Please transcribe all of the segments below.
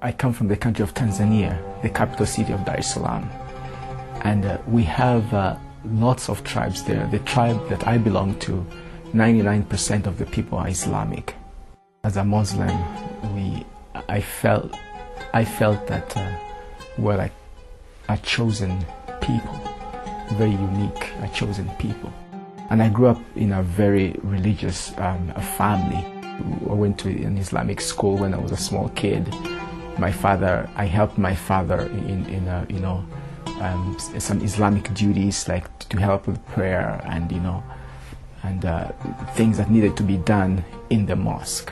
I come from the country of Tanzania, the capital city of Dar es Salaam. And we have lots of tribes there. The tribe that I belong to, 99% of the people are Islamic. As a Muslim, I felt that we're like a chosen people, very unique, a chosen people. And I grew up in a very religious family. I went to an Islamic school when I was a small kid. I helped my father in some Islamic duties, like to help with prayer and things that needed to be done in the mosque.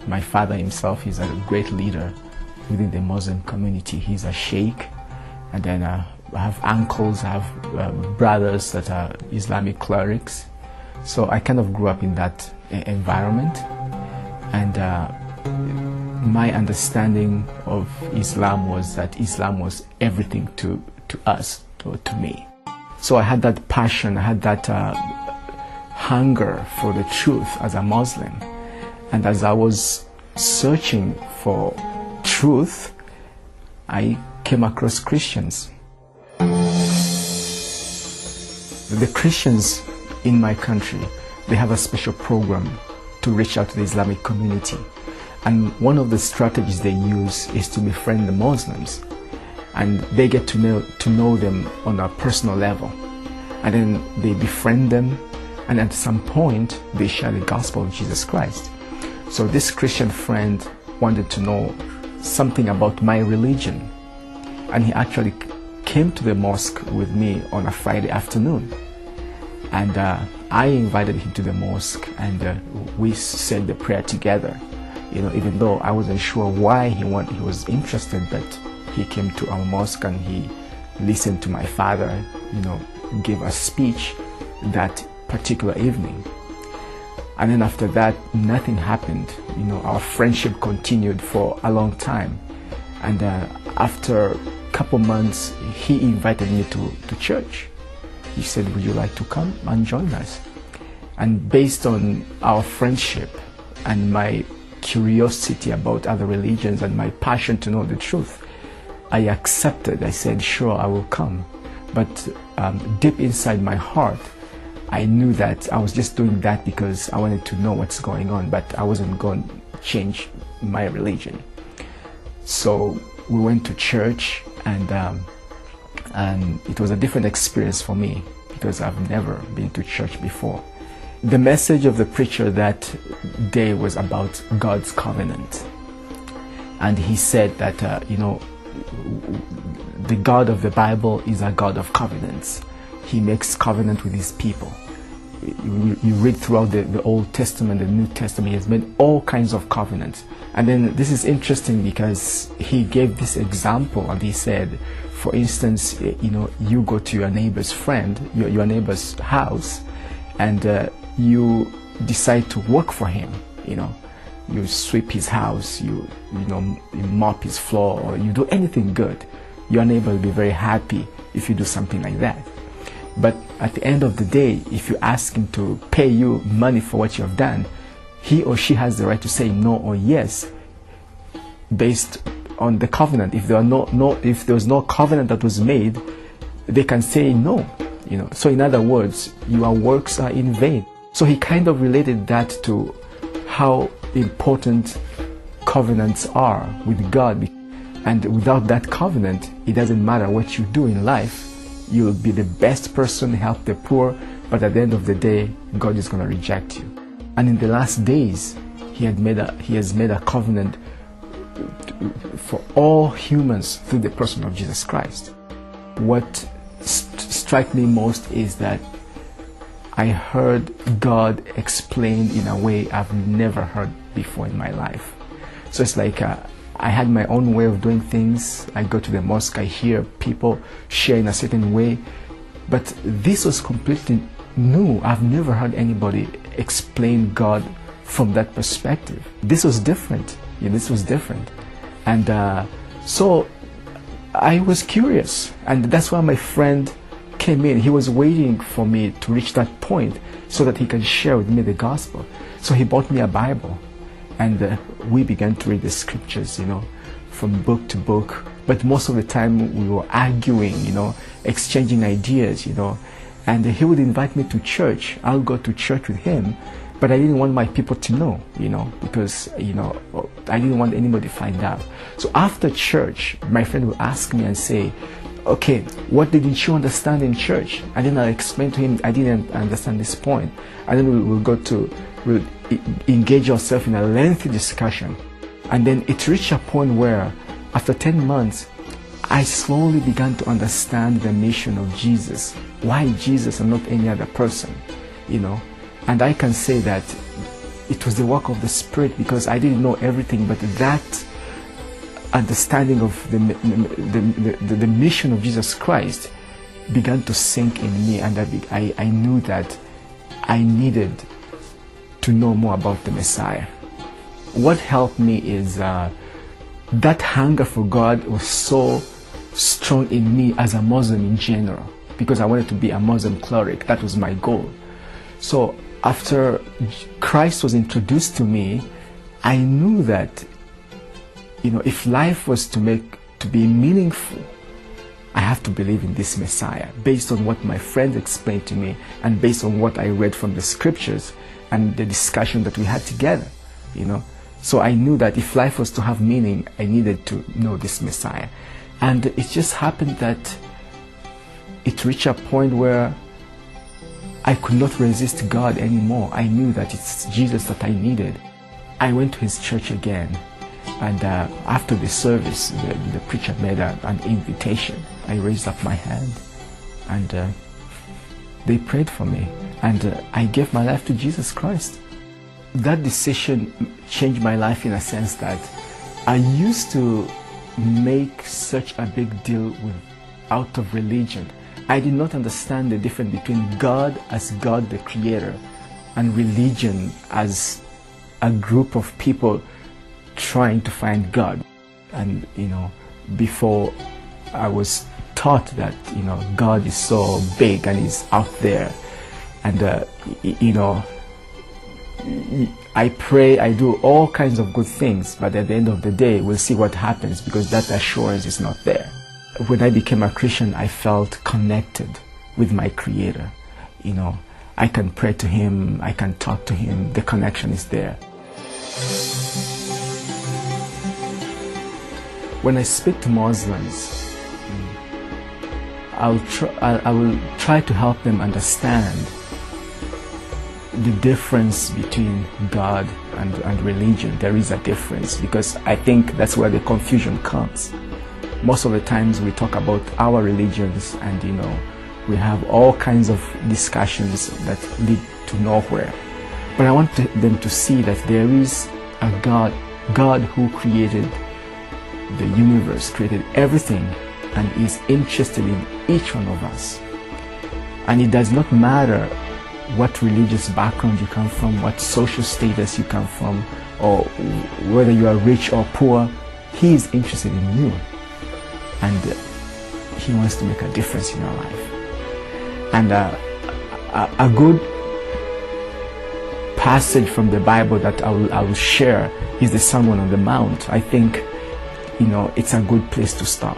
My father himself is a great leader within the Muslim community. He's a sheikh, and then I have uncles, I have brothers that are Islamic clerics. So I kind of grew up in that environment, and my understanding of Islam was that Islam was everything to us, to me. So I had that passion, I had that hunger for the truth as a Muslim. And as I was searching for truth, I came across Christians. The Christians in my country, they have a special program to reach out to the Islamic community. And one of the strategies they use is to befriend the Muslims. And they get to know them on a personal level. And then they befriend them, and at some point, they share the gospel of Jesus Christ. So this Christian friend wanted to know something about my religion. And he actually came to the mosque with me on a Friday afternoon. And I invited him to the mosque, and we said the prayer together. Even though I wasn't sure why he was interested, but he came to our mosque and he listened to my father, give a speech that particular evening. And then after that, nothing happened. Our friendship continued for a long time. And after a couple months, he invited me to church. He said, "Would you like to come and join us?" And based on our friendship and my curiosity about other religions and my passion to know the truth, I accepted. I said, "Sure, I will come." But deep inside my heart, I knew that I was just doing that because I wanted to know what's going on, but I wasn't going to change my religion. So we went to church, and it was a different experience for me because I've never been to church before. The message of the preacher that day was about God's covenant. And he said that, the God of the Bible is a God of covenants. He makes covenant with his people. You read throughout the Old Testament, the New Testament, he has made all kinds of covenants. And then this is interesting because he gave this example, and he said, for instance, you go to your neighbor's friend, your neighbor's house, and you decide to work for him. You sweep his house, you mop his floor, or you do anything good. Your neighbor will be very happy if you do something like that. But at the end of the day, if you ask him to pay you money for what you have done, he or she has the right to say no or yes based on the covenant. If there was no covenant that was made, they can say no. So in other words, your works are in vain. So he kind of related that to how important covenants are with God. And without that covenant, it doesn't matter what you do in life. You'll be the best person, help the poor, but at the end of the day, God is going to reject you. And in the last days, he has made a covenant for all humans through the person of Jesus Christ. What struck me most is that I heard God explained in a way I've never heard before in my life. So it's like I had my own way of doing things. I go to the mosque, I hear people share in a certain way, but this was completely new. I've never heard anybody explain God from that perspective. This was different. This was different. And so I was curious, and that's why my friend came in. He was waiting for me to reach that point so that he can share with me the gospel. So he bought me a Bible, and we began to read the scriptures, from book to book, but most of the time we were arguing, exchanging ideas, and he would invite me to church. I'll go to church with him, but I didn't want my people to know, because, I didn't want anybody to find out. So after church, my friend would ask me and say, okay, what didn't you understand in church? And then I'll explain to him, I didn't understand this point. And then we'll engage ourselves in a lengthy discussion. And then it reached a point where, after 10 months, I slowly began to understand the mission of Jesus. Why Jesus and not any other person, And I can say that it was the work of the Spirit, because I didn't know everything, but that understanding of the mission of Jesus Christ began to sink in me, and I knew that I needed to know more about the Messiah. What helped me is that hunger for God was so strong in me as a Muslim in general, because I wanted to be a Muslim cleric. That was my goal. So after Christ was introduced to me, I knew that if life was to be meaningful, I have to believe in this Messiah, based on what my friends explained to me and based on what I read from the scriptures and the discussion that we had together, So I knew that if life was to have meaning, I needed to know this Messiah. And it just happened that it reached a point where I could not resist God anymore. I knew that it's Jesus that I needed. I went to his church again. And after the service, the preacher made an invitation. I raised up my hand, and they prayed for me, and I gave my life to Jesus Christ. That decision changed my life in a sense that I used to make such a big deal out of religion. I did not understand the difference between God as God the Creator and religion as a group of people trying to find God. And before I was taught that God is so big and he's out there, and I pray, I do all kinds of good things, but at the end of the day we'll see what happens, because that assurance is not there. When I became a Christian, I felt connected with my Creator. I can pray to him, I can talk to him, the connection is there. When I speak to Muslims, I will try to help them understand the difference between God and religion. There is a difference, because I think that's where the confusion comes. Most of the times we talk about our religions, and we have all kinds of discussions that lead to nowhere. But I want them to see that there is a God who created the universe, created everything, and is interested in each one of us. And it does not matter what religious background you come from, what social status you come from, or whether you are rich or poor. He is interested in you, and he wants to make a difference in your life. And a good passage from the Bible that I will share is the Sermon on the Mount. I think it's a good place to start.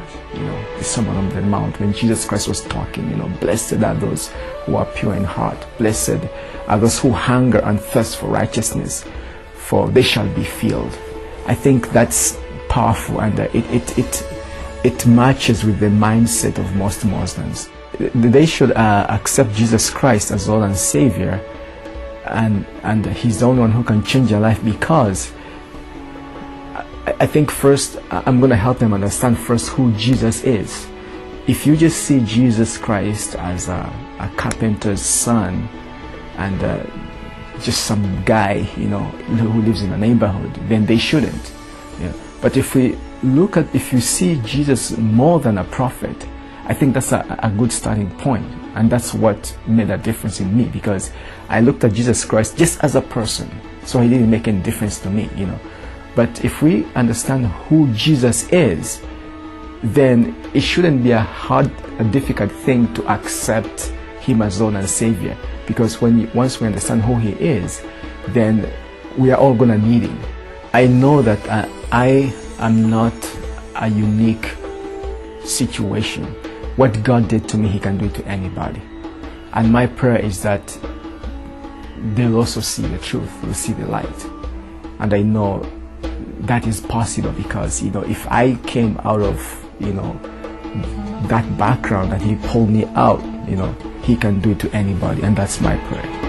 The Sermon on the Mount, when Jesus Christ was talking, blessed are those who are pure in heart, blessed are those who hunger and thirst for righteousness, for they shall be filled. I think that's powerful, and it matches with the mindset of most Muslims. They should accept Jesus Christ as Lord and Savior, and he's the only one who can change their life, because I think first I'm going to help them understand first who Jesus is. If you just see Jesus Christ as a carpenter's son and just some guy who lives in a neighborhood, then they shouldn't. But if you see Jesus more than a prophet, I think that's a good starting point. And that's what made a difference in me, because I looked at Jesus Christ just as a person, so he didn't make any difference to me. But if we understand who Jesus is, then it shouldn't be a difficult thing to accept him as Lord and Savior, because once we understand who he is, then we are all going to need him. I know that I am not a unique situation. What God did to me, He can do it to anybody. And my prayer is that they'll also see the truth, they'll see the light. And I know that is possible because, if I came out of, that background and He pulled me out, He can do it to anybody, and that's my prayer.